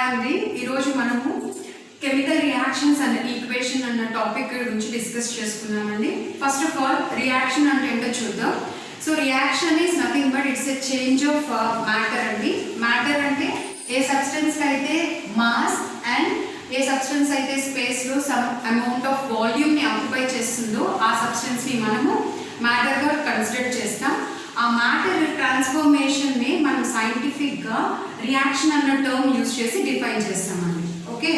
అండి ఈరోజు మనము కెమికల్ రియాక్షన్స్ అండ్ ఈక్వేషన్ అన్న టాపిక్ గురించి డిస్కస్ చేసుకున్నామండి. ఫస్ట్ ఆఫ్ ఆల్ రియాక్షన్ అంటే ఏంటో చూద్దాం. So reaction is nothing but it's a change of matter అండి. మ్యాటర్ అంటే ఏ సబ్స్టెన్స్ అయితే మాస్ అండ్ ఏ సబ్స్టెన్స్ అయితే స్పేస్లో సమ్ అమౌంట్ ఆఫ్ వాల్యూమ్ని ఆక్యుపై చేస్తుందో ఆ సబ్స్టెన్స్ని మనము మ్యాటర్గా కన్సిడర్ చేస్తాం. ఆ మ్యాటర్ ట్రాన్స్ఫర్మేషన్ని మనం సైంటిఫిక్గా రియాక్షన్ అన్న టర్మ్ యూజ్ చేసి డిఫైన్ చేస్తామండి. ఓకే,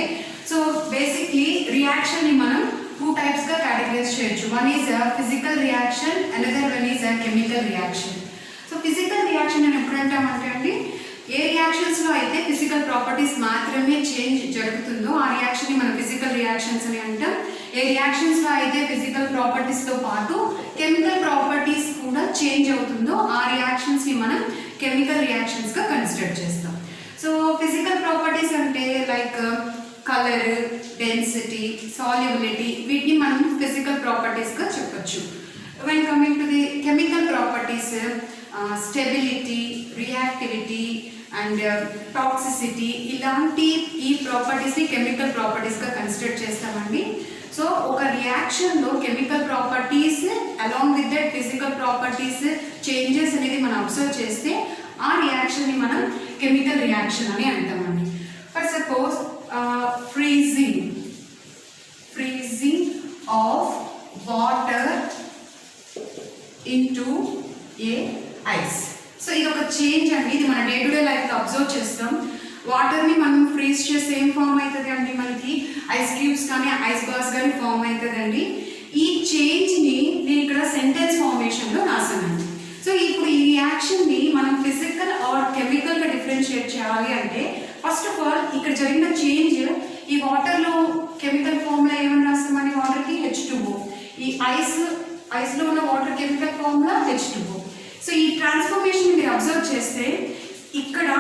సో బేసిక్లీ రియాక్షన్ని మనం టూ టైప్స్గా కేటగరైజ్ చేయొచ్చు. One is physical reaction, another one is chemical reaction. So physical reaction అని ఎప్పుడంటామంటే అండి, ఏ రియాక్షన్స్లో అయితే ఫిజికల్ ప్రాపర్టీస్ మాత్రమే చేంజ్ జరుగుతుందో ఆ రియాక్షన్ని మనం ఫిజికల్ రియాక్షన్స్ అని అంటాం. ఏ రియాక్షన్స్లో అయితే ఫిజికల్ ప్రాపర్టీస్తో పాటు కెమికల్ ప్రాపర్టీస్ కూడా చేంజ్ అవుతుందో ఆ రియాక్షన్స్ని మనం కెమికల్ రియాక్షన్స్గా కన్సిడర్ చేస్తాం. సో ఫిజికల్ ప్రాపర్టీస్ అంటే లైక్ కలర్, డెన్సిటీ, సాల్యుబిలిటీ, వీటిని మనం ఫిజికల్ ప్రాపర్టీస్గా చెప్పొచ్చు. When coming to the chemical properties, stability, reactivity and toxicity, ఇలాంటి ఈ ప్రాపర్టీస్ని కెమికల్ ప్రాపర్టీస్గా కన్సిడర్ చేస్తామండి. సో ఒక రియాక్షన్లో chemical properties along with that physical properties changes అనేది మనం అబ్జర్వ్ చేస్తే ఆ రియాక్షన్ని మనం కెమికల్ రియాక్షన్ అని అంటామండి. For suppose freezing of water into A ice. So ఇది ఒక చేంజ్ అండి. ఇది మన డే టు డే లైఫ్లో అబ్జర్వ్ చేస్తాం. వాటర్ని మనం ఫ్రీజ్ చేస్తే ఏం ఫామ్ అవుతుంది అండి, మనకి ఐస్ క్యూబ్స్ కానీ ఐస్ బాల్స్ కానీ ఫామ్ అవుతుందండి. ఈ చేంజ్ని నేను ఇక్కడ సెంటెన్స్ ఫార్మేషన్లో రాసానండి. సో ఇప్పుడు ఈ రియాక్షన్ని మనం ఫిజికల్ ఆర్ కెమికల్గా డిఫరెన్షియేట్ చేయాలి అంటే ఫస్ట్ ఆఫ్ ఆల్ ఇక్కడ జరిగిన చేంజ్, ఈ వాటర్లో కెమికల్ ఫామ్లో ఏమని రాస్తామని, వాటర్కి H2O, ఈ ఐస్లో ఉన్న వాటర్ కెమికల్ ఫామ్లో H2O. సో ఈ ట్రాన్స్ఫర్మేషన్ మీరు అబ్జర్వ్ చేస్తే ఇక్కడ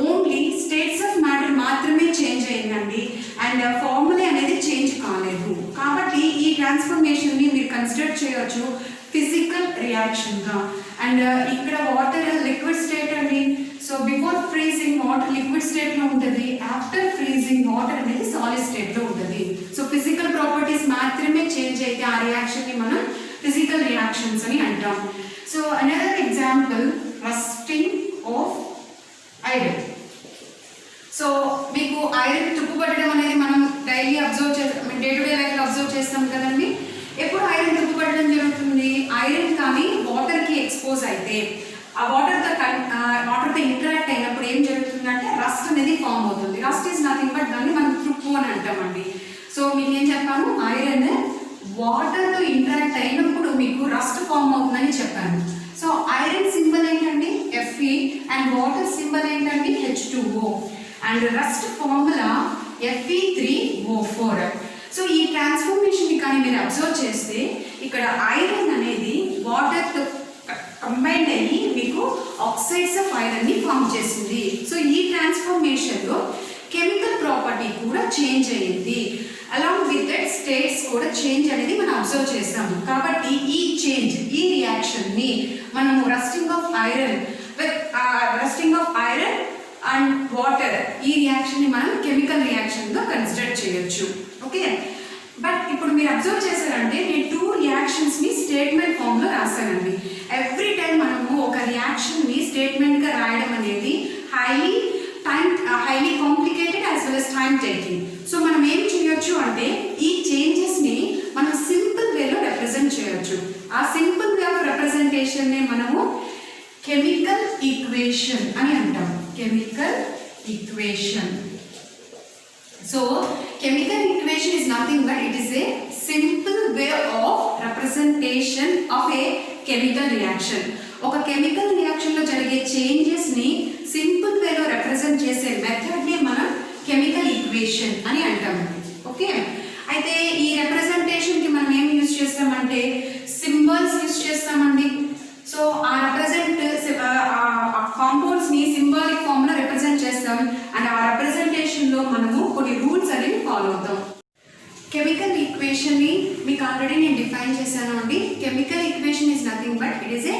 ఓన్లీ స్టేట్స్ ఆఫ్ మ్యాటర్ మాత్రమే చేంజ్ అయ్యిందండి అండ్ ఫార్ములా అనేది చేంజ్ కాలేదు. కాబట్టి ఈ ట్రాన్స్ఫర్మేషన్ని మీరు కన్సిడర్ చేయవచ్చు ఫిజికల్ రియాక్షన్గా. అండ్ ఇక్కడ వాటర్ లిక్విడ్ స్టేట్ అండి. So before freezing water liquid స్టేట్లో ఉంటుంది, ఆఫ్టర్ ఫ్రీజింగ్ వాటర్ అనేది సాలిడ్ స్టేట్లో ఉంటుంది. సో ఫిజికల్ ప్రాపర్టీస్ మాత్రమే చేంజ్ అయితే ఆ రియాక్షన్ని మనం ఫిజికల్ రియాక్షన్స్ అని అంటాం. So another example, rusting of iron. So మీకు ఐరన్ తుప్పుపట్టడం అనేది మనం daily observe day to day లైఫ్లో అబ్జర్వ్ చేస్తాం కదండి. ఎప్పుడు ఐరన్ తుప్పుపట్టడం జరుగుతుంది, ఐరన్ కానీ వాటర్కి ఎక్స్పోజ్ అయితే ఆ వాటర్తో ఇంటరాక్ట్ అయినప్పుడు ఏం జరుగుతుందంటే రస్ట్ అనేది ఫామ్ అవుతుంది. రస్ట్ ఈజ్ నథింగ్ బట్ దాన్ని మనం తుప్పు అని అంటామండి. సో మీకు ఏం చెప్పాను, ఐరన్ వాటర్తో ఇంటరాక్ట్ అయినప్పుడు మీకు రస్ట్ ఫామ్ అవుతుందని చెప్పాను. సో ఐరన్ సింబల్ ఏంటండి Fe అండ్ వాటర్ సింబల్ ఏంటండి H2O and rust formula Fe3O4. So ఈ ట్రాన్స్ఫర్మేషన్ని కానీ మీరు అబ్జర్వ్ చేస్తే ఇక్కడ ఐరన్ అనేది వాటర్తో కంబైండ్ అయ్యి మీకు ఆక్సైడ్స్ ఆఫ్ ఐరన్ని ఫామ్ చేసింది. సో ఈ ట్రాన్స్ఫర్మేషన్లో కెమికల్ ప్రాపర్టీ కూడా చేంజ్ అయ్యింది. అలాంగ్ విత్ దట్ స్టేట్స్ కూడా చేంజ్ అనేది మనం అబ్జర్వ్ చేస్తాము. కాబట్టి ఈ చేంజ్, ఈ రియాక్షన్ని మనము rusting of iron and water, ఈ రియాక్షన్ని మనం కెమికల్ రియాక్షన్గా కన్సిడర్ చేయొచ్చు. ఓకే, బట్ ఇప్పుడు మీరు అబ్జర్వ్ చేశారంటే నేను టూ రియాక్షన్స్ని స్టేట్మెంట్ ఫామ్లో రాశానండి. ఎవ్రీ టైం మనము ఒక రియాక్షన్ని స్టేట్మెంట్గా రాయడం అనేది highly complicated as well as time taking. So మనం ఏం చేయొచ్చు అంటే ఈ చేంజెస్ని మనం సింపుల్ వేలో రిప్రజెంట్ చేయొచ్చు. ఆ సింపుల్ వే ఆఫ్ రిప్రజెంటేషన్ని మనము కెమికల్ ఈక్వేషన్ అని అంటాం. Chemical equation. So chemical equation is nothing but it is a simple way of representation of a chemical reaction. ఒక కెమికల్ రియాక్షన్లో జరిగే చేంజెస్ని సింపుల్ వేలో రిప్రజెంట్ చేసే మెథడ్ని మనం కెమికల్ ఈక్వేషన్ అని అంటామండి. ఓకే, అయితే ఈ రిప్రజెంటేషన్కి మనం ఏం యూజ్ చేస్తామంటే సింబల్స్ యూజ్ చేస్తామండి. సో ఆ కాంపౌండ్స్ని సింబాలిక్ ఫామ్లో రిప్రజెంట్ చేస్తాం అండ్ ఆ రిప్రజెంటేషన్లో మనము కొన్ని రూల్స్ అనేవి ఫాలో అవుతాం. కెమికల్ ఈక్వేషన్ని మీకు ఆల్రెడీ నేను డిఫైన్ చేశాను అండి. Chemical equation is nothing but it is a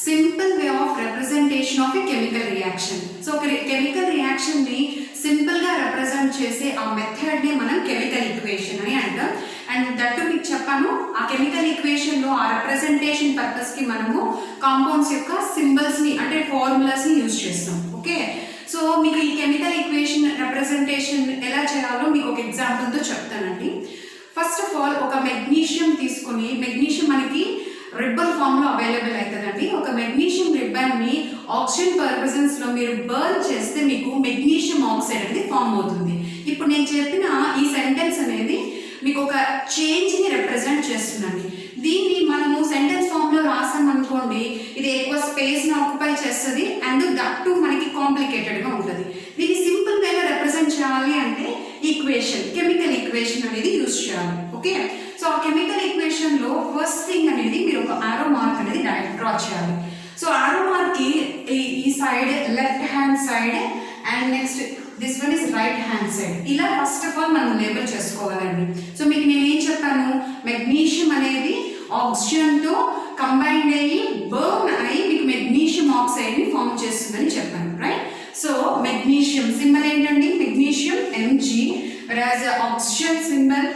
simple way of representation of a chemical reaction. So chemical reaction ni simple ga represent represent చేసే ఆ మెథడ్ని మనం కెమికల్ ఈక్వేషన్ అని అంటాం. అండ్ దట్టు మీకు చెప్పాను, ఆ కెమికల్ ఈక్వేషన్లో ఆ రిప్రజెంటేషన్ పర్పస్కి మనము కాంపౌండ్స్ యొక్క సింబల్స్ని అంటే ఫార్ములాస్ని యూజ్ చేస్తాం. ఓకే, సో మీకు ఈ కెమికల్ ఈక్వేషన్ రిప్రజెంటేషన్ ఎలా చేయాలో మీకు ఒక ఎగ్జాంపుల్తో చెప్తానండి. ఫస్ట్ ఆఫ్ ఆల్ ఒక మెగ్నీషియం తీసుకొని, మెగ్నీషియం మనకి రిబ్బన్ ఫామ్లో అవైలబుల్ అవుతుందండి. ఒక మెగ్నీషియం రిబ్బన్ని ఆక్సిజన్ పర్పసెస్లో మీరు బర్న్ చేస్తే మీకు మెగ్నీషియం ఆక్సైడ్ అనేది ఫామ్ అవుతుంది. ఇప్పుడు నేను చెప్పిన ఈ సెంటెన్స్ అనేది మీకు ఒక చేంజ్ని రిప్రజెంట్ చేస్తుందండి. దీన్ని మనము సెంటెన్స్ ఫామ్లో రాసామనుకోండి, ఇది ఎక్కువ స్పేస్ని ఆక్యుపై చేస్తుంది అండ్ దట్టు మనకి కాంప్లికేటెడ్గా ఉంటుంది. దీన్ని సింపుల్ వేలో రిప్రజెంట్ చేయాలి అంటే ఈక్వేషన్, కెమికల్ ఈక్వేషన్ అనేది యూజ్ చేయాలి. ఓకే, సో ఆ కెమికల్ ఈక్వేషన్లో ఫస్ట్ థింగ్ అనేది మీరు ఒక ఆరో మార్క్ అనేది డ్రా చేయాలి. సో ఆరో మార్క్కి ఈ side left hand side and next this one is right hand side, ఇలా ఫస్ట్ ఆఫ్ ఆల్ మనం లేబుల్ చేసుకోవాలండి. సో మీకు నేను ఏం చెప్పాను, మెగ్నీషియం అనేది ఆక్సిజన్తో కంబైన్డ్ అయ్యి బర్న్ అయ్యి మీకు మెగ్నీషియం ఆక్సైడ్ని ఫామ్ చేస్తుందని చెప్పాను, రైట్? సో మెగ్నీషియం సింబల్ ఏంటండి, magnesium Mg, whereas oxygen symbol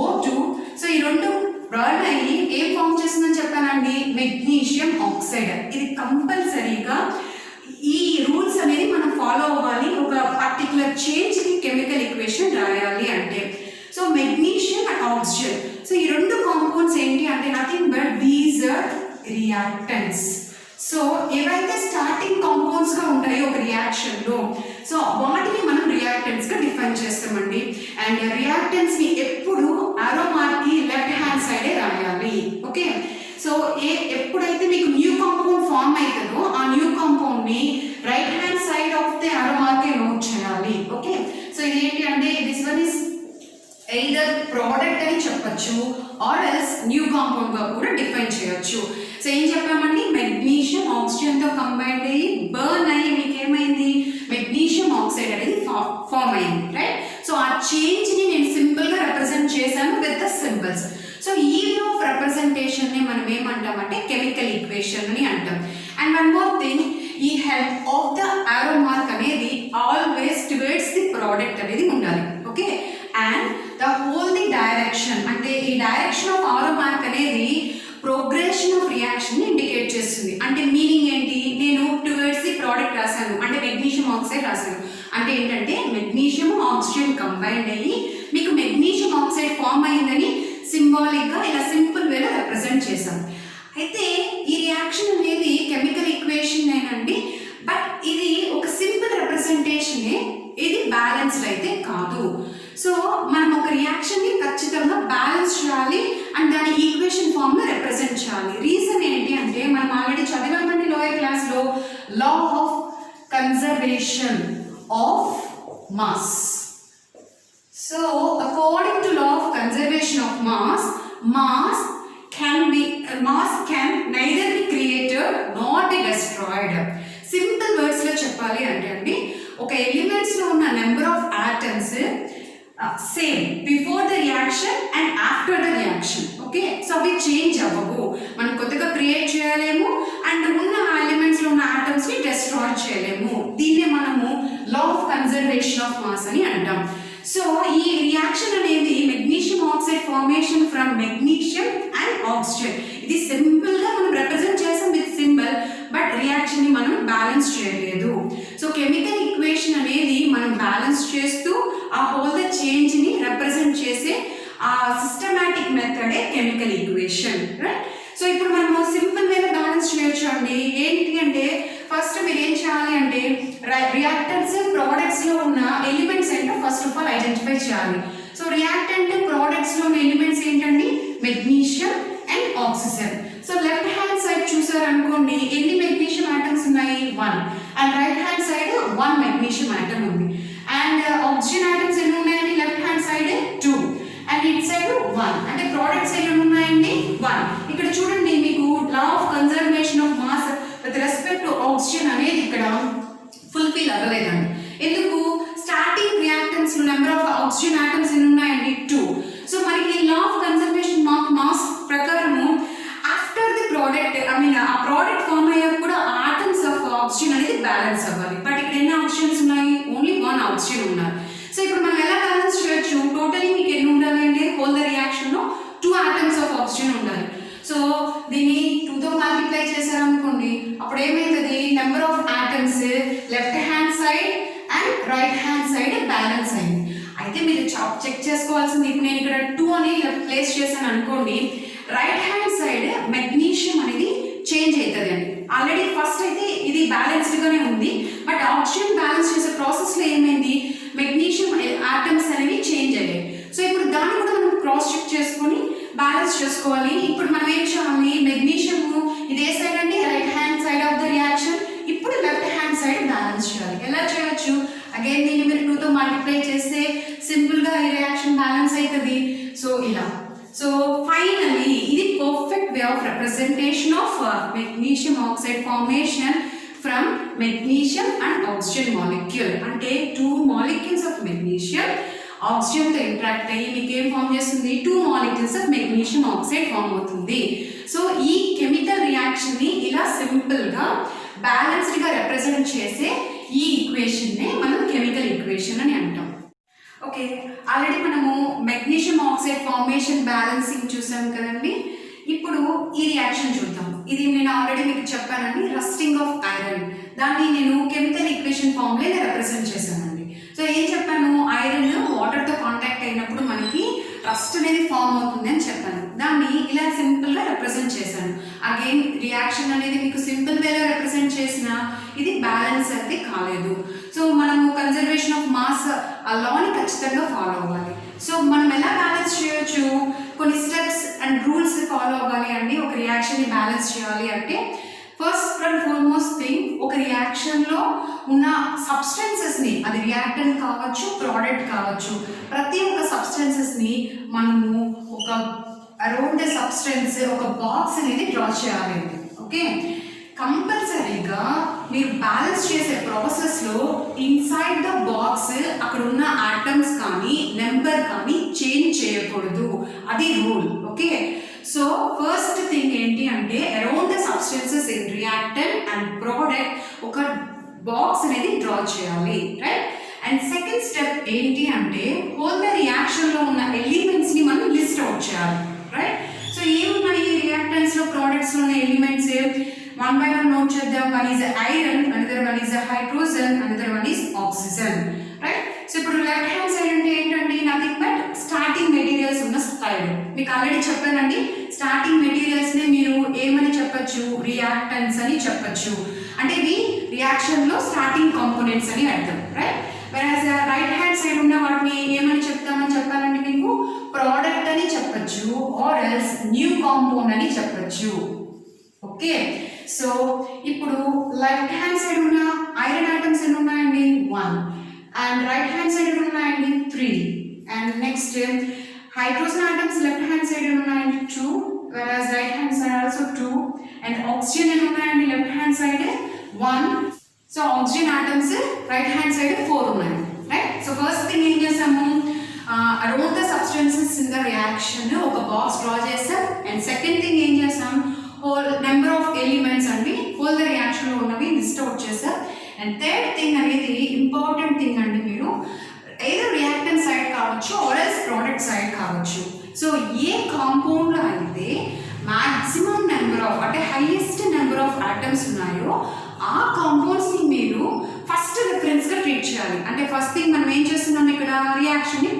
O2. So ఈ రెండు బర్న్ అయ్యి ఏం ఫామ్ చేస్తుందని చెప్పానండి, మెగ్నీషియం ఆక్సైడ్. ఇది కంపల్సరీగా ఈ రూల్స్ అనేది మనం ఫాలో అవ్వాలి ఒక పర్టికులర్ చేంజ్కి కెమికల్ ఈక్వేషన్ రాయాలి అంటే. So magnesium and oxygen, so ఈ రెండు కాంపౌండ్స్ ఏంటి అంటే nothing but these are reactants. So ఏవైతే స్టార్టింగ్ కాంపౌండ్స్గా ఉంటాయో ఒక రియాక్షన్లో, సో వాటిని మనం రియాక్టెంట్స్గా డిఫైన్ చేస్తామండి. అండ్ రియాక్టెంట్స్ని ఎప్పుడు ఆరో మార్క్కి లెఫ్ట్ హ్యాండ్ సైడే రాయాలి. ఓకే, సో ఎప్పుడైతే మీకు న్యూ కాంపౌండ్ ఫామ్ అవుతుందో ఆ న్యూ కాంపౌండ్ని right hand side of the arrow మార్కే నోట్ చేయాలి. ఓకే, సో ఇది ఏంటి అంటే this one is either product అని చెప్పచ్చు ఆర్ ఎల్స్ న్యూ కాంపౌండ్ గా కూడా డిఫైన్ చేయొచ్చు. సో ఏం చెప్పామండి, మెగ్నీషియం ఆక్సిజన్ తో కంబైన్డ్ అయ్యి బర్న్ అయ్యి మీకు ఏమైంది, మెగ్నీషియం ఆక్సైడ్ అనేది ఫామ్ అయింది, రైట్? సో ఆ చేంజ్ ని నేను సింపుల్ గా రిప్రజెంట్ చేశాను విత్ ద సింబల్స్. సో ఈ వే ఆఫ్ రిప్రజెంటేషన్ ని మనం ఏమంటామంటే కెమికల్ ఈక్వేషన్ అని అంటాం. అండ్ వన్ మోర్ థింగ్, ఈ హెల్ప్ ఆఫ్ ద ఆరో మార్క్ అనేది ఆల్వేస్ టువర్డ్స్ ది ప్రోడక్ట్ అనేది ఉండాలి. Okay, and the whole the direction అంటే ఈ డైరెక్షన్ ఆఫ్ ఆరో మార్క్ అనేది ప్రోగ్రెషన్ ఆఫ్ రియాక్షన్ ఇండికేట్ చేస్తుంది. అంటే మీనింగ్ ఏంటి, నేను టువర్డ్స్ ది ప్రోడక్ట్ రాశాను అంటే మెగ్నీషియం ఆక్సైడ్ రాశాను అంటే ఏంటంటే మెగ్నీషియం ఆక్సిజన్ కంబైన్డ్ అయ్యి మీకు మెగ్నీషియం ఆక్సైడ్ ఫామ్ అయిందని సింబాలిక్గా ఇలా సింపుల్ వేలో రిప్రజెంట్ చేశాను. అయితే ఈ రియాక్షన్ అనేది కెమికల్ ఈక్వేషన్ ఏనండి, బట్ ఇది ఒక సింపుల్ రిప్రజెంటేషనే, ఇది బ్యాలెన్స్డ్ అయితే కాదు. సో మనం ఒక రియాక్షన్ని ఖచ్చితంగా బ్యాలెన్స్ చేయాలి అండ్ దాని ఈక్వేషన్ ఫామ్లో రిప్రజెంట్ చేయాలి. రీజన్ ఏంటి అంటే మనం ఆల్రెడీ చదివామండి లోయర్ క్లాస్లో, లా of conservation of mass. So according to law of conservation of mass can neither be created nor be destroyed. Simple words లో చెప్పాలి అంటే అండి, ఒక ఎలిమెంట్స్ లో ఉన్న number of atoms same before the reaction and after the reaction. Okay, so అవి change అవ్వవు, మనం కొత్తగా క్రియేట్ చేయలేము అండ్ ఉన్న ఎలిమెంట్స్ లో ఉన్న ఆటమ్స్ ని డిస్ట్రాయ్ చేయలేము. దీన్నే మనము లా ఆఫ్ కన్జర్వేషన్ ఆఫ్ మాస్ అని అంటాం. సో ఈ రియాక్షన్ అనేది magnesium oxide formation from magnesium and oxygen, ఇది సింపుల్ గా మనం రిప్రజెంట్ చేసాం విత్ సింబల్, బట్ రియాక్షన్ ని మనం బ్యాలెన్స్ చేయలేదు. సో కెమికల్ ఈక్వేషన్ అనేది మనం బ్యాలెన్స్ చేస్తూ ఆ హోల్ ద చేంజ్ ని రిప్రజెంట్ చేసే ఆ సిస్టమాటిక్ మెథడే కెమికల్ ఈక్వేషన్, రైట్? సో ఇప్పుడు మనము సింపుల్ వేలో బ్యాలెన్స్ చేయొచ్చు అండి. ఏంటి అంటే ఫస్ట్ మీరు ఏం చేయాలి అంటే రియాక్టెంట్స్ ప్రోడక్ట్స్ లో ఉన్న ఎలిమెంట్స్ ఏంటో ఫస్ట్ ఆఫ్ ఆల్ ఐడెంటిఫై చేయాలి. సో రియాక్టెంట్ ప్రోడక్ట్స్ లో ఉన్న ఎలిమెంట్స్ ఏంటండి, magnesium and oxygen. So left hand side చూసారనుకోండి, ఎన్ని మెగ్నీషియం ఆటమ్స్ ఉన్నాయి, 1. And right hand side 1 magnesium atom ఉంది. అండ్ ఆక్సిజన్ ఆటమ్స్ ఎన్ని ఉన్నాయండి, left hand side 2 and it side 1. అంటే ప్రోడక్ట్స్ ఎన్ని ఉన్నాయండి, 1. ఇక్కడ చూడండి మీకు law of conservation of mass with respect to oxygen అనేది ఇక్కడ ఫుల్ఫిల్ అవ్వలేదండి. ఎందుకు, starting reactants number of oxygen atoms ఎన్ని ఉన్నాయండి, 2. సో మనకి law of conservation of mass ప్రకారము ఆఫ్టర్ ది ప్రోడక్ట్ ఆ ప్రోడక్ట్ ఫామ్ అయ్యాక కూడా ఆటమ్స్ ఆఫ్ ఆక్సిజన్ అనేది బ్యాలెన్స్ అవ్వాలి. బట్ ఇక్కడ ఎన్ని ఆక్సిజన్స్ ఉన్నాయి, ఓన్లీ 1 ఆక్సిజన్ ఉన్నారు. సో ఇప్పుడు టోటలీ మీకు ఎన్ని ఉండాలి అంటే హోల్ ద రియాక్షన్లో 2 atoms ఆఫ్ ఆక్సిజన్ ఉండాలి. సో దీన్ని 2తో మల్టిప్లై చేశారనుకోండి, అప్పుడు ఏమవుతుంది, number of atoms left hand side and right hand side balance అయింది. అయితే మీరు చెక్ చేసుకోవాల్సింది, ఇప్పుడు నేను ఇక్కడ 2 అని ప్లేస్ చేశాను అనుకోండి, రైట్ హ్యాండ్ సైడ్ మెగ్నీషియం అనేది చేంజ్ అవుతుంది అండి. ఆల్రెడీ ఫస్ట్ అయితే ఇది బ్యాలెన్స్డ్గానే ఉంది, బట్ ఆక్సిజన్ బ్యాలెన్స్ చేసే ప్రాసెస్లో ఏమైంది, మెగ్నీషియం ఆటమ్స్ అనేవి చేంజ్ అయ్యాయి. సో ఇప్పుడు దాన్ని కూడా మనం క్రాస్ చెక్ చేసుకొని బ్యాలెన్స్ చేసుకోవాలి. ఇప్పుడు మనం ఏం చేయాలి, మెగ్నీషియం ఇదే సైడ్ అంటే right hand side of the reaction, ఇప్పుడు లెఫ్ట్ హ్యాండ్ సైడ్ బ్యాలెన్స్ చేయాలి. ఎలా చేయొచ్చు, అగైన్ దీన్ని మీరు 2తో మల్టిప్లై చేస్తే సింపుల్గా ఈ రియాక్షన్ బ్యాలెన్స్ అవుతుంది. సో ఇలా, సో ఫైనలీ ఇది perfect way of representation of magnesium oxide formation from magnesium and oxygen molecule. అంటే 2 molecules ఆఫ్ మెగ్నీషియం ఆక్సిజన్తో ఇంట్రాక్ట్ అయ్యి మీకు ఏం ఫామ్ చేస్తుంది, 2 molecules of magnesium oxide form అవుతుంది. సో ఈ కెమికల్ రియాక్షన్ని ఇలా సింపుల్గా బ్యాలెన్స్డ్గా రిప్రజెంట్ చేసే ఈ ఈక్వేషన్నే మనం కెమికల్ ఈక్వేషన్ అని అంటాం. ఓకే, ఆల్రెడీ మనము మెగ్నీషియం ఆక్సైడ్ ఫార్మేషన్ బ్యాలెన్సింగ్ చూసాం కదండి. ఇప్పుడు ఈ రియాక్షన్ చూద్దాం. ఇది నేను ఆల్రెడీ మీకు చెప్పానండి, రస్టింగ్ ఆఫ్ ఐరన్. దాన్ని నేను కెమికల్ ఈక్వేషన్ ఫామ్లో రిప్రజెంట్ చేశానండి. సో ఏం చెప్పాను, ఐరన్ వాటర్తో కాంటాక్ట్ అయినప్పుడు మనకి రస్ట్ అనేది ఫామ్ అవుతుంది అని చెప్పాను. దాన్ని ఇలా సింపుల్గా రిప్రజెంట్ చేశాను. అగైన్ రియాక్షన్ అనేది మీకు సింపుల్ వేలో రిప్రజెంట్ చేసిన ఇది బ్యాలెన్స్ అయితే కాలేదు. సో మనము కన్జర్వేషన్ ఆఫ్ మాస్ ఆ లాని ఖచ్చితంగా ఫాలో అవ్వాలి. సో మనం ఎలా బ్యాలెన్స్ చేయొచ్చు, కొన్ని స్టెప్స్ అండ్ రూల్స్ ఫాలో అవ్వాలి అండి. ఒక రియాక్షన్ని బ్యాలెన్స్ చేయాలి అంటే ఫస్ట్ అండ్ ఫార్మోస్ట్ థింగ్, ఒక రియాక్షన్లో ఉన్న సబ్స్టెన్సెస్ని, అది రియాక్టెంట్ కావచ్చు, ప్రోడక్ట్ కావచ్చు, ప్రతి ఒక్క సబ్స్టెన్సెస్ని మనము ఒక అరౌండ్ ద సబ్స్టెన్స్ ఒక బాక్స్ అనేది డ్రా చేయాలి. ఓకే, కంపల్సరీగా మీరు బ్యాలెన్స్ చేసే ప్రాసెస్లో ఇన్సైడ్ ద బాక్స్ అక్కడ ఉన్న ఆటమ్స్ కానీ నెంబర్ కానీ చేంజ్ చేయకూడదు, అది rule. Okay, so first thing ఏంటి అంటే around the substances in reactant and product ఒక బాక్స్ అనేది డ్రా చేయాలి, రైట్. అండ్ సెకండ్ స్టెప్ ఏంటి అంటే హోల్ ద రియాక్షన్లో ఉన్న ఎలిమెంట్స్ని మనం లిస్ట్ అవుట్ చేయాలి, రైట్. సో ఏమున్నాయి రియాక్టెంట్స్లో ప్రోడక్ట్స్లో ఉన్న elements, one by one note చేద్దాం. One is iron, another one is hydrogen, another one is oxygen, right. So ఇప్పుడు లెఫ్ట్ హ్యాండ్ సైడ్ అంటే ఏంటండి, నథింగ్ బట్ స్టార్టింగ్ మెటీరియల్స్ ఉన్న సైడ్. మీకు ఆల్రెడీ చెప్పానండి, స్టార్టింగ్ మెటీరియల్స్ని మీరు ఏమని చెప్పచ్చు, రియాక్టెంట్స్ అని చెప్పచ్చు. అంటే ఇవి రియాక్షన్లో స్టార్టింగ్ కాంపోనెంట్స్ అని అర్థం, రైట్. వెరాజ్ రైట్ హ్యాండ్ సైడ్ ఉన్న వాటిని ఏమని చెప్తామని చెప్పాలంటే మీకు ప్రోడక్ట్ అని చెప్పచ్చు, ఆర్ ఎల్స్ న్యూ కాంపౌండ్ అని చెప్పచ్చు. ఓకే, సో ఇప్పుడు లెఫ్ట్ హ్యాండ్ సైడ్ ఉన్న ఐరన్ ఆటమ్స్ ఎన్ని ఉన్నాయండి, 1. అండ్ రైట్ హ్యాండ్ సైడ్ ఉన్నాయండి 3. And next hydrogen atoms left hand side ఉన్నాయండి 2, whereas right hand side also 2. And oxygen ఎన్ని ఉన్నాయండి left hand side 1. So oxygen atoms right hand side 4 ఉన్నాయి, right. So first thing ఏం చేసాము, around the substances in the reaction ఒక box draw చేసాం. And second thing ఏం చేసాం, whole number of elements అండి హోల్ ద రియాక్షన్లో ఉన్నవి లిస్ట్ అవుట్ చేసాం. అండ్ థర్డ్ థింగ్ అనేది ఇంపార్టెంట్ థింగ్ అండి, మీరు ఏదో రియాక్టెంట్ సైడ్ కావచ్చు ఆర్ఎల్స్ ప్రోడక్ట్ సైడ్ కావచ్చు. సో ఏ కాంపౌండ్లో అయితే మ్యాక్సిమం నెంబర్ ఆఫ్ అంటే హైయెస్ట్ నెంబర్ ఆఫ్ ఆటమ్స్ ఉన్నాయో ఆ కాంపౌండ్స్ని మీరు ఫస్ట్ రిఫరెన్స్గా ట్రీట్ చేయాలి. అంటే ఫస్ట్ థింగ్ మనం ఏం చేస్తున్నాం, ఇక్కడ రియాక్షన్ని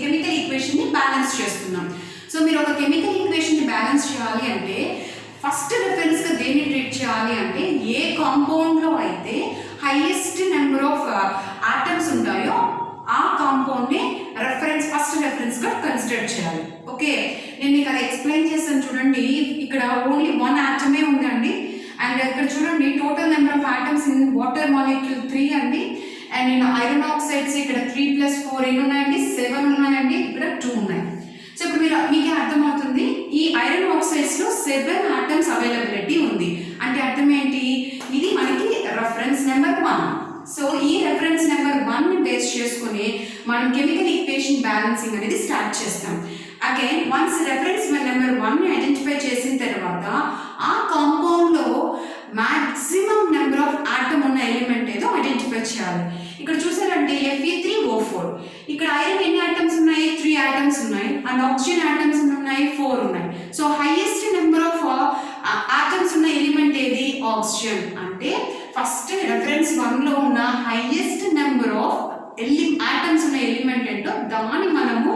కెమికల్ ఈక్వేషన్ని బ్యాలెన్స్ చేస్తున్నాం. సో మీరు ఒక కెమికల్ ఈక్వేషన్ని బ్యాలెన్స్ చేయాలి అంటే ఫస్ట్ రిఫరెన్స్గా దేన్ని ట్రీట్ చేయాలి అంటే ఏ కాంపౌండ్లో అయితే హైయెస్ట్ నెంబర్ ఆఫ్ ఆటమ్స్ ఉంటాయో ఆ కాంపౌండ్ని ఫస్ట్ రెఫరెన్స్గా కన్సిడర్ చేయాలి. ఓకే, నేను మీకు అది ఎక్స్ప్లెయిన్ చేస్తాను చూడండి. ఇక్కడ ఓన్లీ 1 ఆటమే ఉందండి. అండ్ ఇక్కడ చూడండి total number of atoms in water molecule 3 అండి. అండ్ నేను ఐరన్ ఆక్సైడ్స్ ఇక్కడ 3 + 4 ఎన్ని ఉన్నాయండి, 7 ఉన్నాయండి. ఇక్కడ 2 ఉన్నాయి. సో ఇప్పుడు మీకే అర్థమవుతుంది, ఈ ఐరన్ ఆక్సైడ్స్లో 7 ఆటమ్స్ అవైలబిలిటీ ఉంది. అంటే అర్థం ఏంటి, ఇది మనకి రెఫరెన్స్ నెంబర్ 1. సో ఈ రెఫరెన్స్ నెంబర్ 1ని బేస్ చేసుకుని మనం కెమికల్ ఈక్వేషన్ బ్యాలెన్సింగ్ అనేది స్టార్ట్ చేస్తాం. అగైన్ వన్స్ రెఫరెన్స్ నెంబర్ 1ని ఐడెంటిఫై చేసిన తర్వాత ఆ కాంపౌండ్లో మ్యాక్సిమం నెంబర్ ఆఫ్ ఆటమ్ ఉన్న ఎలిమెంట్ ఏదో ఐడెంటిఫై చేయాలి. ఇక్కడ చూసారంటే అంటే Fe3O4. ఇక్కడ ఐరన్ ఎన్ని ఆటమ్స్ ఉన్నాయి? 3 ఆటమ్స్ ఉన్నాయి. అండ్ ఆక్సిజన్ ఆటమ్స్ ఉన్నాయి 4 ఉన్నాయి. So highest number of atoms ఉన్న ఎలిమెంట్ ఏది? ఆక్సిజన్. అంటే ఫస్ట్ రెఫరెన్స్ 1 లో ఉన్న హైయెస్ట్ నెంబర్ ఆఫ్ ఆటమ్స్ ఉన్న ఎలిమెంట్ ఏంటో దాన్ని మనము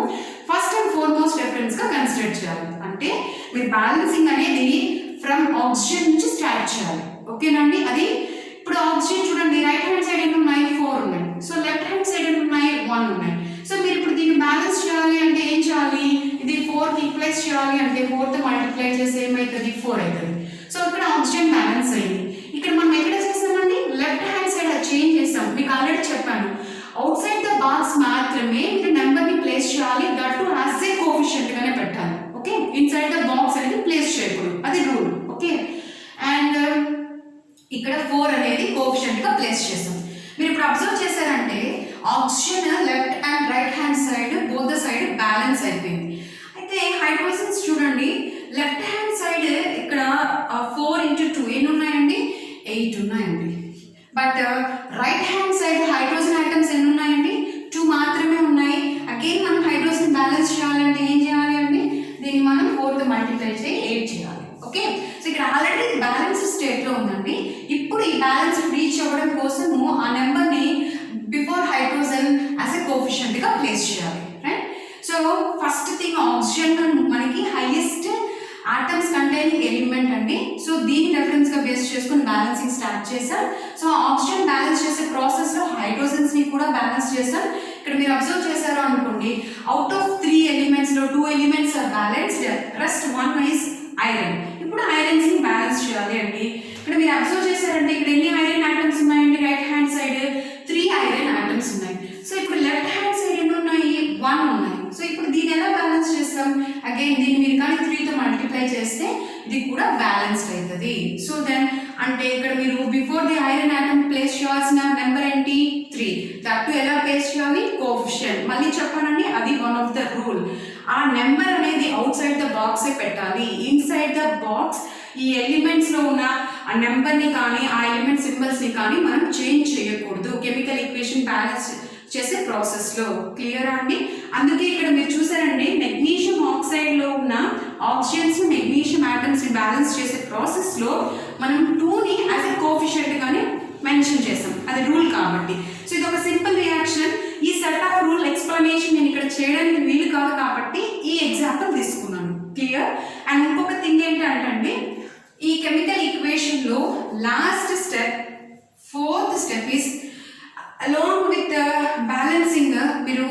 ఫస్ట్ అండ్ ఫార్మోస్ట్ రెఫరెన్స్ గా కన్సిడర్ చేయాలి. అంటే మీరు బ్యాలెన్సింగ్ అనేది ఫ్రమ్ ఆక్సిజన్ నుంచి స్టార్ట్ చేయాలి. ఓకేనండి? అది ఇప్పుడు ఆక్సిజన్ చూడండి, రైట్ హ్యాండ్ సైడ్ ఎన్ని ఉన్నాయి? 4 ఉన్నాయి. సో లెఫ్ట్ హ్యాండ్ సైడ్ ఎన్ని ఉన్నాయి? 1 ఉన్నాయి. సో మీరు ఇప్పుడు దీన్ని బ్యాలెన్స్ చేయాలి అంటే ఏం చేయాలి? ఇది 4 కి ఈక్వలైజ్ చేయాలి అంటే 4 తో మల్టిప్లై చేస్తే ఏమవుతుంది? 4 అవుతుంది. సో ఇక్కడ ఆక్సిజన్ బ్యాలెన్స్ అయింది. ఇక్కడ మనం ఎక్కడ చేస్తామండి? లెఫ్ట్ హ్యాండ్ సైడ్ అది చేంజ్ చేస్తాం. మీకు ఆల్రెడీ చెప్పాను, అవుట్ సైడ్ ద బాక్స్ మాత్రమే మీరు నెంబర్ ని ప్లేస్ చేయాలి. That to as a coefficient గానే పెట్టాలి. ఓకే, ఇన్సైడ్ ద బాక్స్ అనేది ప్లేస్ చేయకూడదు, అది రూల్. ఓకే, అండ్ ఇక్కడ 4 అనేది కోఎఫిషియంట్ గా ప్లేస్ చేస్తాం. మీరు ఇప్పుడు అబ్జర్వ్ చేశారంటే oxygen left and right hand side both the side balance అయిపోయింది. అయితే హైడ్రోజన్స్ చూడండి, లెఫ్ట్ హ్యాండ్ సైడ్ ఇక్కడ 4 into 2 ఎన్ని ఉన్నాయండి? 8 ఉన్నాయండి. But right hand side hydrogen items ఎన్ని ఉన్నాయండి? 2 మాత్రమే ఉన్నాయి. అగైన్ మనం హైడ్రోజన్ బ్యాలెన్స్ చేయాలంటే ఏం చేయాలి అండి? దీన్ని మనం 4 తో మల్టిప్లై చేసి 8 చేయాలి. ఓకే, సో ఇక్కడ ఆల్రెడీ బ్యాలెన్స్ స్టేట్ లో ఉందండి. ఇప్పుడు ఈ బ్యాలెన్స్ రీచ్ అవ్వడం కోసము ఆ నెంబర్ ని before hydrogen as a coefficient గా ప్లేస్ చేయాలి. Right? So first thing oxygen మనకి హైయెస్ట్ ఆటమ్స్ కంటైనింగ్ ఎలిమెంట్ అండి. సో దీన్ని రెఫరెన్స్ గా బేస్ చేసుకుని బ్యాలెన్సింగ్ స్టార్ట్ చేసాం. సో ఆక్సిజన్ బ్యాలెన్స్ చేసే ప్రాసెస్ లో హైడ్రోజన్స్ ని కూడా బ్యాలెన్స్ చేసాం. ఇక్కడ మీరు అబ్జర్వ్ చేశారు అనుకోండి, అవుట్ ఆఫ్ 3 ఎలిమెంట్స్ లో 2 elements are balanced, rest 1 is iron. ఇప్పుడు ఐరన్స్ ని బ్యాలెన్స్ చేయాలి అండి. ఇక్కడ మీరు అబ్జర్వ్ చేశారంటే ఇక్కడ ఎన్ని ఐరన్ ఆటమ్స్ ఉన్నాయండి? Right hand side 3 iron atoms ఉన్నాయి. సో ఇప్పుడు లెఫ్ట్ హ్యాండ్ సైడ్ ఎన్ని ఉన్నాయి? 1 ఉన్నాయి. సో ఇప్పుడు దీన్ని ఎలా బ్యాలెన్స్ చేస్తాం? అగైన్ దీన్ని మీరు కానీ 3 తో మల్టిప్లై చేస్తే ఇది కూడా బ్యాలెన్స్డ్ అవుతుంది. సో దెన్ అంటే ఇక్కడ మీరు before the iron atom place చేయాల్సిన నెంబర్ ఏంటి? 3. దట్ ఎలా ప్లేస్ చేయాలి? కోఎఫిషియంట్. మళ్ళీ చెప్పానండి, అది వన్ ఆఫ్ ద రూల్. ఆ నెంబర్ అనేది అవుట్ సైడ్ ద బాక్సే పెట్టాలి. ఇన్సైడ్ ద బాక్స్ ఈ ఎలిమెంట్స్ లో ఉన్న ఆ నెంబర్ ని కానీ ఆ ఎలిమెంట్ సింబల్స్ ని కానీ మనం చేంజ్ చేయకూడదు కెమికల్ ఈక్వేషన్ బ్యాలెన్స్ చేసే ప్రాసెస్ లో. క్లియర్ అండి? అందుకే ఇక్కడ మీరు చూసారండి, మెగ్నీషియం ఆక్సైడ్ లో ఉన్న ఆక్సిజన్స్ మెగ్నీషియం ఆటమ్స్ ని బ్యాలెన్స్ చేసే ప్రాసెస్ లో మనం 2 ని యాజ్ ఎ కోఎఫిషియంట్ గానే మెన్షన్ చేసాం, అది రూల్ కాబట్టి. సో ఇది ఒక సింపుల్ రియాక్షన్. ఈ సెట్ ఆఫ్ రూల్ ఎక్స్ప్లెనేషన్ నేను ఇక్కడ చేయడానికి వీలు కాదు కాబట్టి ఈ ఎగ్జాంపుల్ తీసుకున్నాను. క్లియర్? అండ్ ఇంకొక థింగ్ ఏంటంటే ఈ కెమికల్ ఈక్వేషన్ లో last step, 4th step is along with balancing మీరు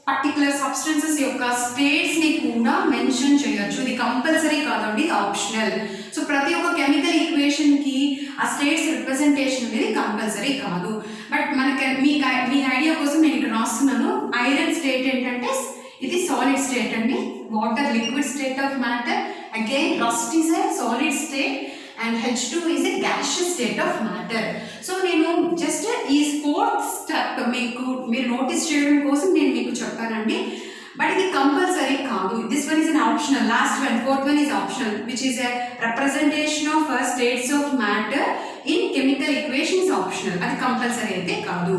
పర్టికులర్ సబ్స్టెన్సెస్ యొక్క స్టేట్స్ ని కూడా మెన్షన్ చేయొచ్చు. ఇది కంపల్సరీ కాదండి, ఆప్షనల్. సో ప్రతి ఒక్క కెమికల్ ఈక్వేషన్ కి ఆ స్టేట్స్ రిప్రజెంటేషన్ అనేది కంపల్సరీ కాదు. బట్ మనకి మీ ఐడియా కోసం నేను ఇక్కడ రాస్తున్నాను. ఐరన్ స్టేట్ ఏంటంటే ఇది సాలిడ్ స్టేట్ అండి, water liquid state of matter. Again rust is a solid state and H2 is a gaseous state of matter. So నేను జస్ట్ ఈ 4th స్టెప్ మీరు నోటీస్ చేయడం కోసం నేను మీకు చెప్పానండి. బట్ ఇది కంపల్సరీ కాదు. This one is an optional. Last one 4th one is optional, which is a representation of states of matter in chemical equations optional. అది కంపల్సరీ అయితే కాదు.